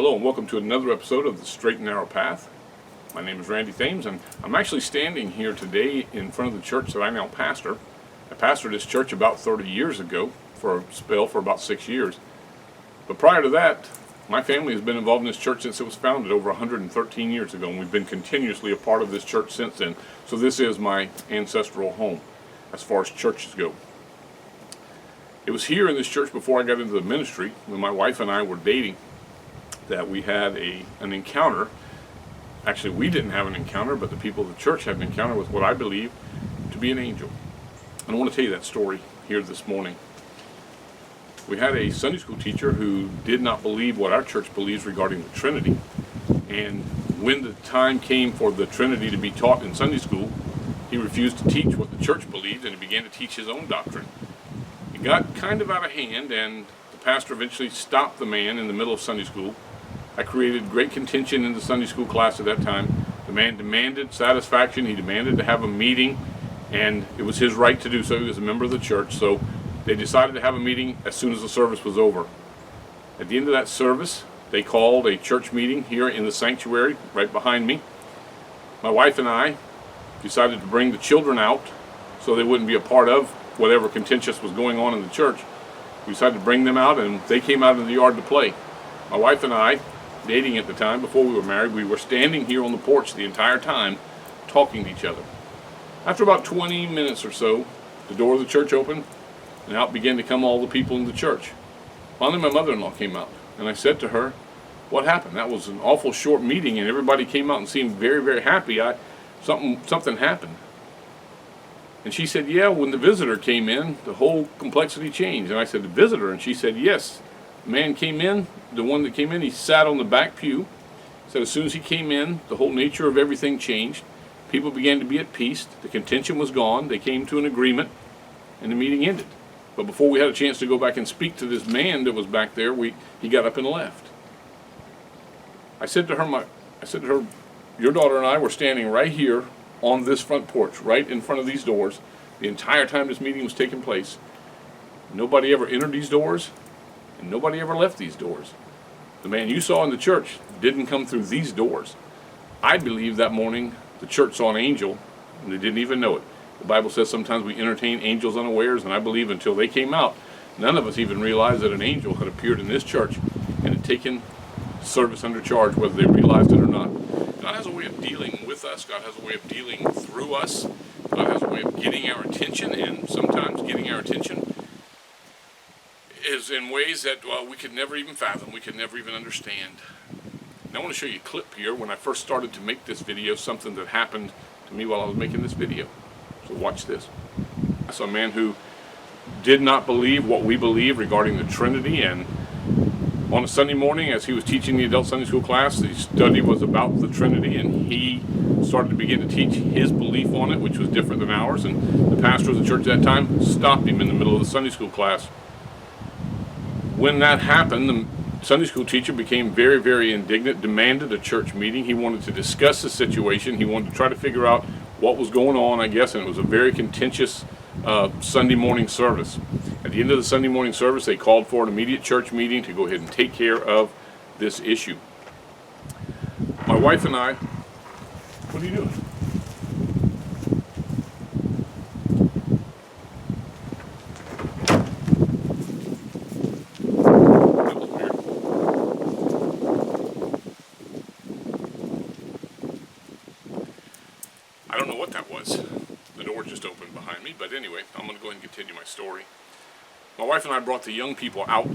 Hello and welcome to another episode of The Straight and Narrow Path. My name is Randy Thames and I'm actually standing here today in front of the church that I now pastor. I pastored this church about 30 years ago for a spell for about 6 years. But prior to that, my family has been involved in this church since it was founded over 113 years ago, and we've been continuously a part of this church since then. So this is my ancestral home as far as churches go. It was here in this church before I got into the ministry, when my wife and I were dating, that we had an encounter. Actually, we didn't have an encounter, but the people of the church had an encounter with what I believe to be an angel. And I want to tell you that story here this morning. We had a Sunday school teacher who did not believe what our church believes regarding the Trinity. And when the time came for the Trinity to be taught in Sunday school, he refused to teach what the church believed, and he began to teach his own doctrine. It got kind of out of hand, and the pastor eventually stopped the man in the middle of Sunday school. I created great contention in the Sunday school class at that time. The man demanded satisfaction. He demanded to have a meeting, and it was his right to do so. He was a member of the church, so they decided to have a meeting as soon as the service was over. At the end of that service, they called a church meeting here in the sanctuary right behind me. My wife and I decided to bring the children out so they wouldn't be a part of whatever contentious was going on in the church. We decided to bring them out, and they came out in the yard to play. My wife and I, dating at the time, before we were married, we were standing here on the porch the entire time talking to each other. After about 20 minutes or so, the door of the church opened, and out began to come all the people in the church. Finally, my mother-in-law came out, and I said to her, "What happened? That was an awful short meeting, and everybody came out and seemed very, very happy. Something happened." And she said, "Yeah, when the visitor came in, the whole complexity changed." And I said, "The visitor?" And she said, "Yes. The man came in, the one that came in, he sat on the back pew. Said as soon as he came in, the whole nature of everything changed. People began to be at peace. The contention was gone. They came to an agreement, and the meeting ended. But before we had a chance to go back and speak to this man that was back there, he got up and left." I said to her, "Your daughter and I were standing right here on this front porch, right in front of these doors, the entire time this meeting was taking place. Nobody ever entered these doors, and nobody ever left these doors. The man you saw in the church didn't come through these doors. I believe that morning the church saw an angel, and they didn't even know it. The Bible says sometimes we entertain angels unawares, and I believe until they came out, none of us even realized that an angel had appeared in this church and had taken service under charge, whether they realized it or not." God has a way of dealing with us. God has a way of dealing through us. God has a way of getting our attention, and sometimes getting our attention is in ways that, well, we could never even fathom, we could never even understand. Now I want to show you a clip here when I first started to make this video, something that happened to me while I was making this video. So watch this. I saw a man who did not believe what we believe regarding the Trinity, and on a Sunday morning, as he was teaching the adult Sunday school class, the study was about the Trinity, and he started to begin to teach his belief on it, which was different than ours, and the pastor of the church at that time stopped him in the middle of the Sunday school class. When that happened, the Sunday school teacher became very, very indignant, demanded a church meeting. He wanted to discuss the situation. He wanted to try to figure out what was going on, I guess, and it was a very contentious Sunday morning service. At the end of the Sunday morning service, they called for an immediate church meeting to go ahead and take care of this issue. My wife and I, what are you doing? I don't know what that was. The door just opened behind me, but anyway, I'm going to go ahead and continue my story. My wife and I brought the young people out